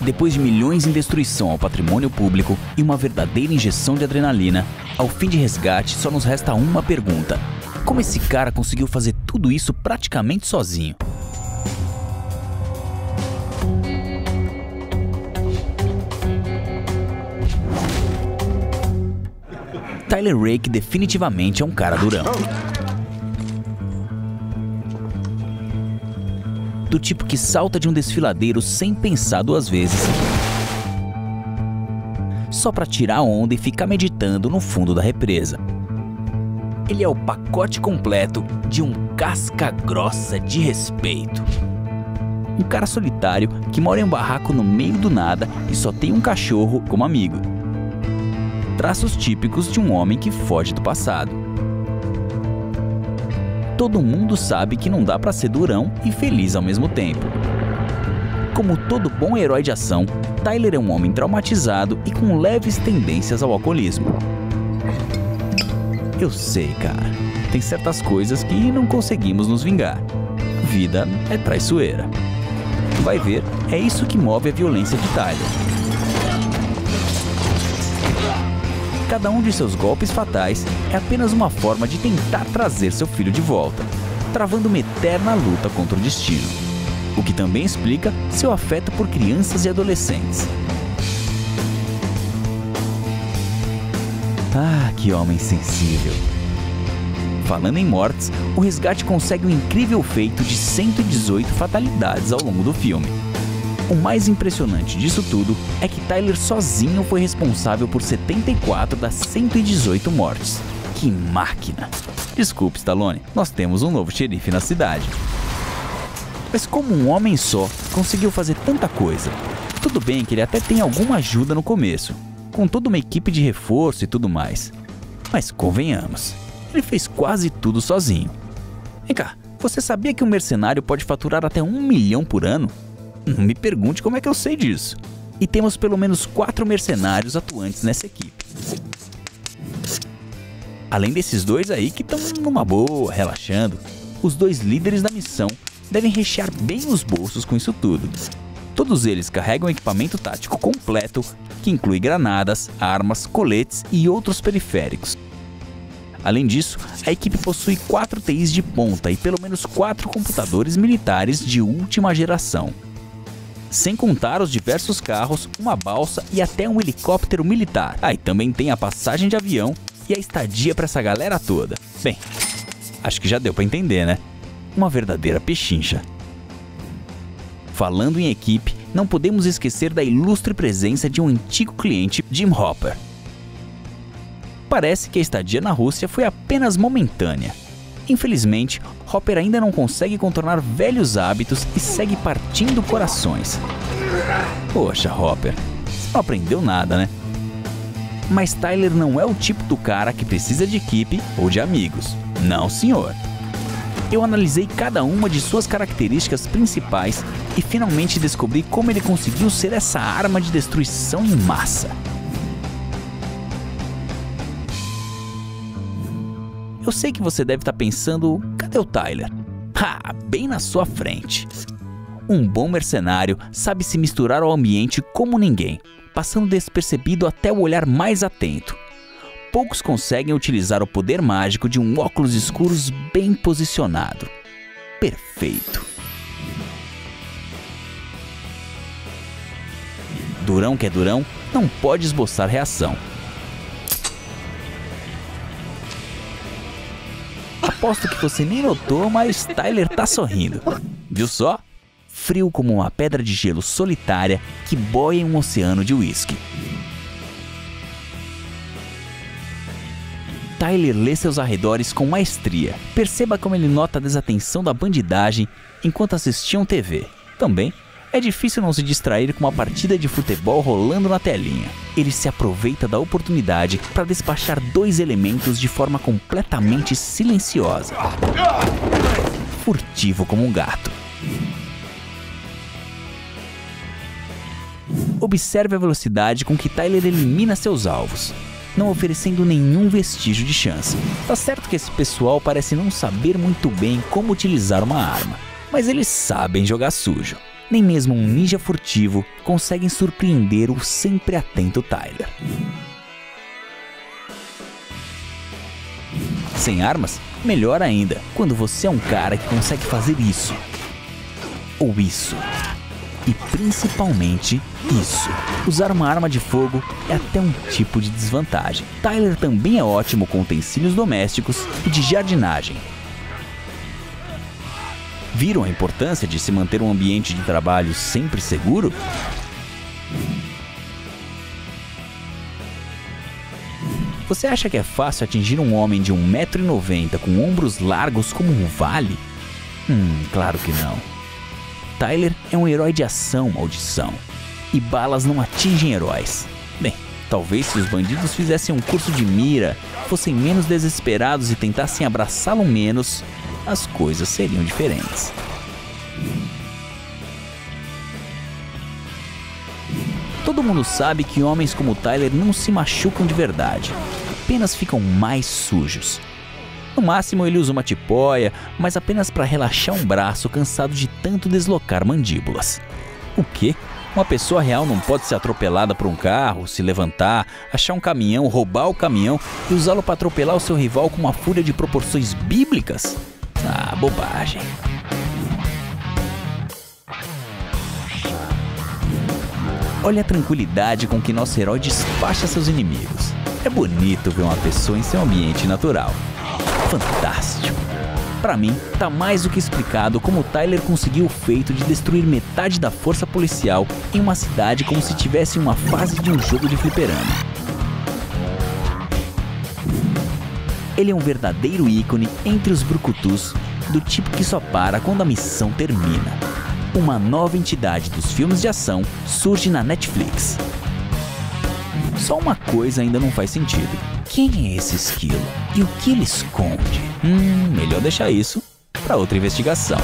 Depois de milhões em destruição ao patrimônio público e uma verdadeira injeção de adrenalina, ao fim de resgate só nos resta uma pergunta: como esse cara conseguiu fazer tudo isso praticamente sozinho? Tyler Rake definitivamente é um cara durão. Do tipo que salta de um desfiladeiro sem pensar duas vezes, só pra tirar onda e ficar meditando no fundo da represa. Ele é o pacote completo de um casca grossa de respeito. Um cara solitário que mora em um barraco no meio do nada e só tem um cachorro como amigo. Traços típicos de um homem que foge do passado. Todo mundo sabe que não dá pra ser durão e feliz ao mesmo tempo. Como todo bom herói de ação, Tyler é um homem traumatizado e com leves tendências ao alcoolismo. Eu sei, cara, tem certas coisas que não conseguimos nos vingar. Vida é traiçoeira. Vai ver, é isso que move a violência de Tyler. Cada um de seus golpes fatais é apenas uma forma de tentar trazer seu filho de volta, travando uma eterna luta contra o destino. O que também explica seu afeto por crianças e adolescentes. Ah, que homem sensível! Falando em mortes, o resgate consegue um incrível feito de 118 fatalidades ao longo do filme. O mais impressionante disso tudo é que Tyler sozinho foi responsável por 74 das 118 mortes. Que máquina! Desculpe, Stallone, nós temos um novo xerife na cidade. Mas como um homem só conseguiu fazer tanta coisa? Tudo bem que ele até tem alguma ajuda no começo, com toda uma equipe de reforço e tudo mais. Mas convenhamos, ele fez quase tudo sozinho. Vem cá, você sabia que um mercenário pode faturar até 1 milhão por ano? Não me pergunte como é que eu sei disso. E temos pelo menos 4 mercenários atuantes nessa equipe. Além desses dois aí que estão numa boa, relaxando, os 2 líderes da missão devem rechear bem os bolsos com isso tudo. Todos eles carregam equipamento tático completo, que inclui granadas, armas, coletes e outros periféricos. Além disso, a equipe possui 4 TIs de ponta e pelo menos 4 computadores militares de última geração. Sem contar os diversos carros, uma balsa e até um helicóptero militar. E também tem a passagem de avião e a estadia para essa galera toda. Bem, acho que já deu para entender, né? Uma verdadeira pechincha. Falando em equipe, não podemos esquecer da ilustre presença de um antigo cliente, Jim Hopper. Parece que a estadia na Rússia foi apenas momentânea. Infelizmente, Hopper ainda não consegue contornar velhos hábitos e segue partindo corações. Poxa, Hopper, você não aprendeu nada, né? Mas Tyler não é o tipo do cara que precisa de equipe ou de amigos. Não, senhor. Eu analisei cada uma de suas características principais e finalmente descobri como ele conseguiu ser essa arma de destruição em massa. Eu sei que você deve estar pensando, cadê o Tyler? Bem na sua frente. Um bom mercenário sabe se misturar ao ambiente como ninguém, passando despercebido até o olhar mais atento. Poucos conseguem utilizar o poder mágico de um óculos escuros bem posicionado. Perfeito. Durão que é durão, não pode esboçar reação. Aposto que você nem notou, mas Tyler tá sorrindo. Viu só? Frio como uma pedra de gelo solitária que boia em um oceano de uísque. Tyler lê seus arredores com maestria. Perceba como ele nota a desatenção da bandidagem enquanto assistiam TV. Também é difícil não se distrair com uma partida de futebol rolando na telinha. Ele se aproveita da oportunidade para despachar 2 elementos de forma completamente silenciosa. Furtivo como um gato. Observe a velocidade com que Tyler elimina seus alvos, não oferecendo nenhum vestígio de chance. Tá certo que esse pessoal parece não saber muito bem como utilizar uma arma, mas eles sabem jogar sujo. Nem mesmo um ninja furtivo conseguem surpreender o sempre atento Tyler. Sem armas, melhor ainda, quando você é um cara que consegue fazer isso. Ou isso. E principalmente isso. Usar uma arma de fogo é até um tipo de desvantagem. Tyler também é ótimo com utensílios domésticos e de jardinagem. Viram a importância de se manter um ambiente de trabalho sempre seguro? Você acha que é fácil atingir um homem de 1,90 m com ombros largos como um vale? Claro que não. Tyler é um herói de ação, maldição. E balas não atingem heróis. Bem, talvez se os bandidos fizessem um curso de mira, fossem menos desesperados e tentassem abraçá-lo menos, as coisas seriam diferentes. Todo mundo sabe que homens como Tyler não se machucam de verdade, apenas ficam mais sujos. No máximo ele usa uma tipóia, mas apenas para relaxar um braço cansado de tanto deslocar mandíbulas. O quê? Uma pessoa real não pode ser atropelada por um carro, se levantar, achar um caminhão, roubar o caminhão e usá-lo para atropelar o seu rival com uma fúria de proporções bíblicas? Ah, bobagem. Olha a tranquilidade com que nosso herói despacha seus inimigos. É bonito ver uma pessoa em seu ambiente natural. Fantástico. Pra mim, tá mais do que explicado como Tyler conseguiu o feito de destruir metade da força policial em uma cidade como se tivesse uma fase de um jogo de fliperama. Ele é um verdadeiro ícone entre os brucutus, do tipo que só para quando a missão termina. Uma nova entidade dos filmes de ação surge na Netflix. Só uma coisa ainda não faz sentido. Quem é esse esquilo? E o que ele esconde? Melhor deixar isso para outra investigação.